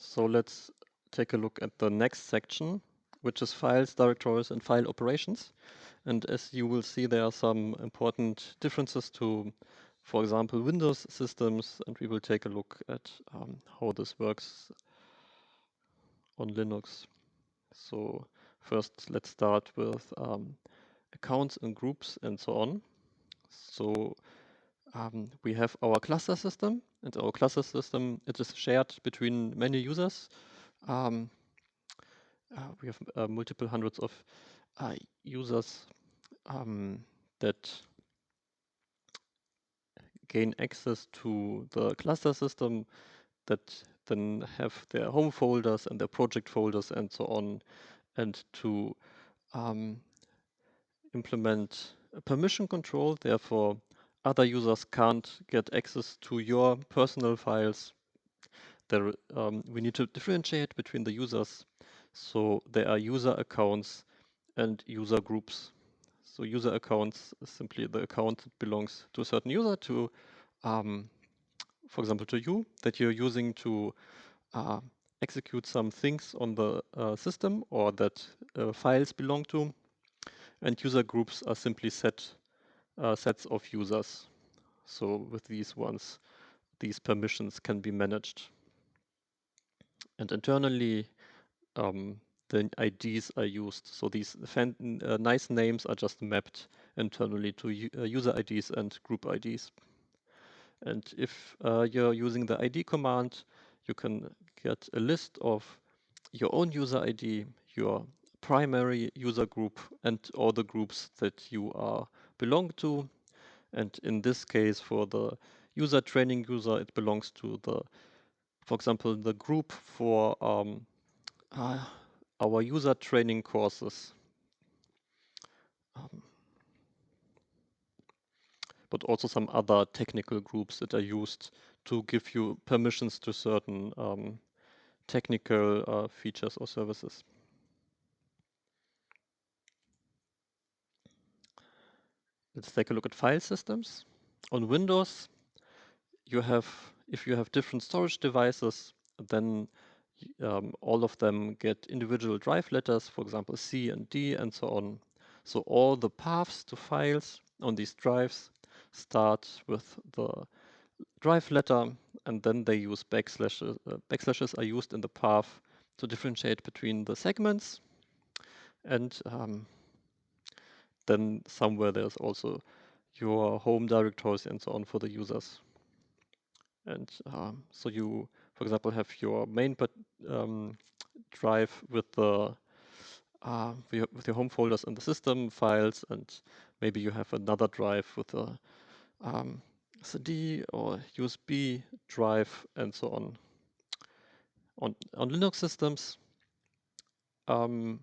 So let's take a look at the next section, which is files, directories, and file operations. And as you will see, there are some important differences to, for example, Windows systems, and we will take a look at how this works on Linux. So first, let's start with accounts and groups and so on. So we have our cluster system, and our cluster system, it is shared between many users. Um, we have multiple hundreds of users that gain access to the cluster system, that then have their home folders and their project folders and so on, and to um, implement a permission control. Therefore, other users can't get access to your personal files. We need to differentiate between the users. So there are user accounts and user groups. So user accounts is simply the account that belongs to a certain user, to, for example, to you, that you're using to uh, execute some things on the system, or that files belong to. And user groups are simply sets of users. So with these ones, these permissions can be managed. And internally, the IDs are used. So these nice names are just mapped internally to user IDs and group IDs. And if you're using the ID command, you can get a list of your own user ID, your primary user group, and all the groups that you belong to. And in this case, for the user training user, it belongs to the, for example, the group for uh, our user training courses. But also some other technical groups that are used to give you permissions to certain technical features or services. Let's take a look at file systems. On Windows, if you have different storage devices, then all of them get individual drive letters, for example, C and D and so on. So all the paths to files on these drives start with the drive letter, and then they use backslashes. Backslashes are used in the path to differentiate between the segments, and then somewhere there's also your home directories and so on for the users. And so you, for example, have your main drive with the with your home folders and the system files, and maybe you have another drive with a CD or USB drive and so on. On Linux systems, um,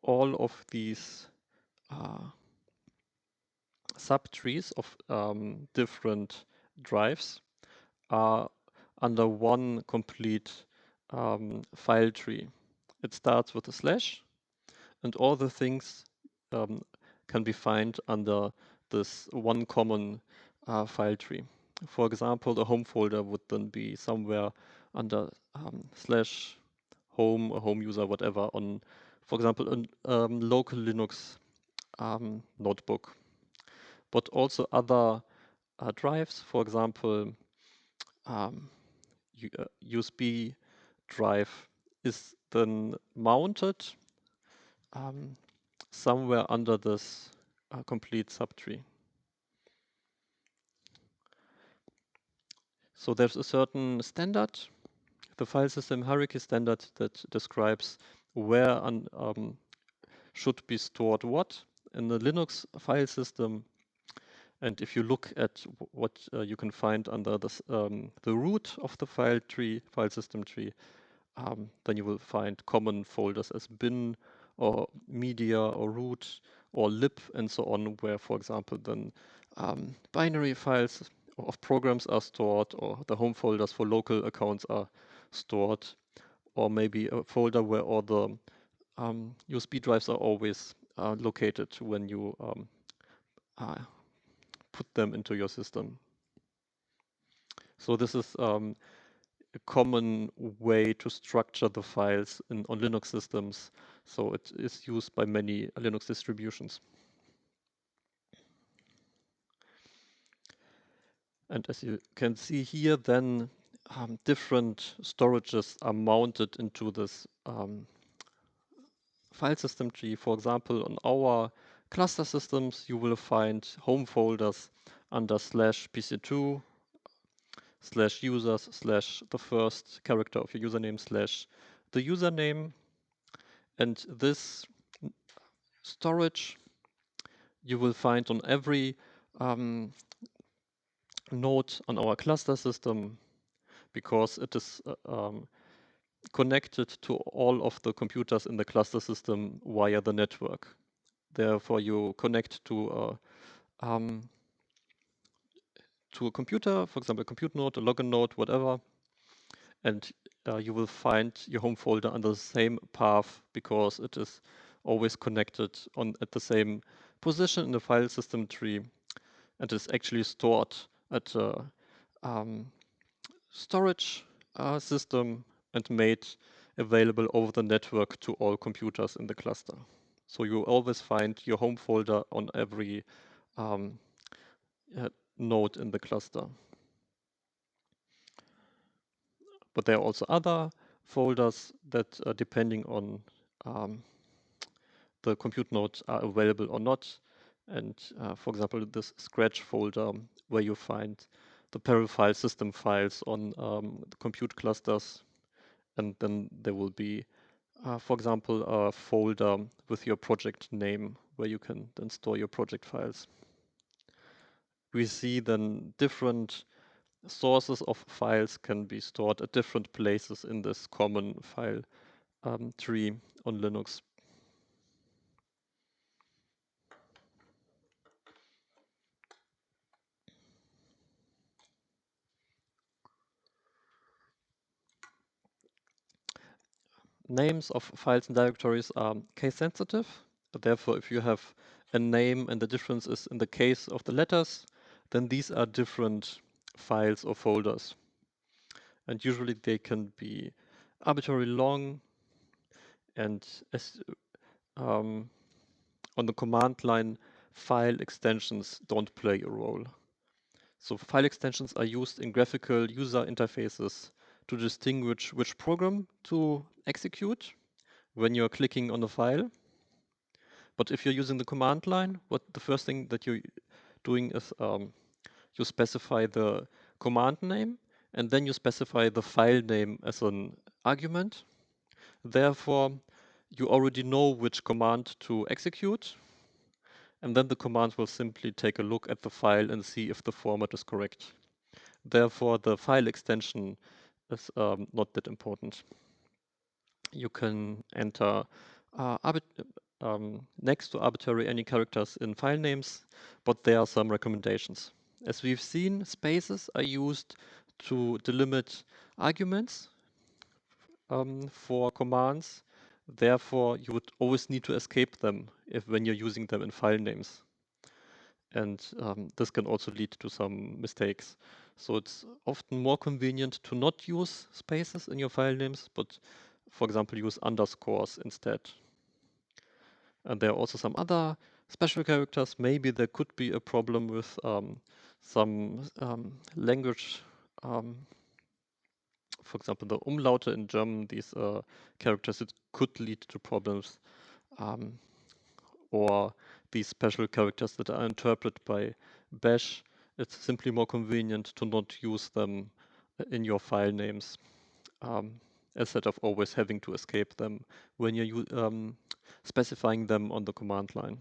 all of these uh, subtrees of different drives are under one complete file tree. It starts with a slash, and all the things um, can be found under this one common file tree. For example, the home folder would then be somewhere under slash home or home user, whatever, on, for example, a local Linux notebook. But also other drives, for example, um, USB drive is then mounted um, somewhere under this complete subtree. So there's a certain standard, the file system hierarchy standard, that describes where should be stored what in the Linux file system. And if you look at what you can find under this, the root of the file system tree, then you will find common folders as bin or media or root or lib and so on, where, for example, then binary files of programs are stored, or the home folders for local accounts are stored, or maybe a folder where all the USB drives are always located when you uh, put them into your system. So this is a common way to structure the files on Linux systems. So it is used by many Linux distributions. And as you can see here, then different storages are mounted into this file system tree. For example, on our cluster systems, you will find home folders under /pc2 /users / the first character of your username / the username. And this storage you will find on every node on our cluster system, because it is connected to all of the computers in the cluster system via the network. Therefore, you connect to a computer, for example, a compute node, a login node, whatever, and you will find your home folder under the same path because it is always connected at the same position in the file system tree, and is actually stored at a storage system and made available over the network to all computers in the cluster. So you always find your home folder on every node in the cluster. But there are also other folders that, depending on the compute node, are available or not. And for example, this Scratch folder where you find the parallel file system files on the compute clusters. And then there will be, for example, a folder with your project name where you can then store your project files. We see then different sources of files can be stored at different places in this common file tree on Linux. Names of files and directories are case sensitive. Therefore, if you have a name and the difference is in the case of the letters, then these are different files or folders. And usually they can be arbitrarily long, and as on the command line, file extensions don't play a role. So file extensions are used in graphical user interfaces to distinguish which program to execute when you're clicking on a file. But if you're using the command line, the first thing that you're doing is you specify the command name, and then you specify the file name as an argument. Therefore, you already know which command to execute, and then the command will simply take a look at the file and see if the format is correct. Therefore, the file extension is not that important. You can enter next to arbitrary any characters in file names, but there are some recommendations. As we've seen, spaces are used to delimit arguments for commands. Therefore, you would always need to escape them when you're using them in file names. And this can also lead to some mistakes. So it's often more convenient to not use spaces in your file names, but for example, use underscores instead. And there are also some other special characters. Maybe there could be a problem with some language, for example, the Umlaute in German, these characters, it could lead to problems. Or these special characters that are interpreted by Bash, it's simply more convenient to not use them in your file names, instead of always having to escape them when you're specifying them on the command line.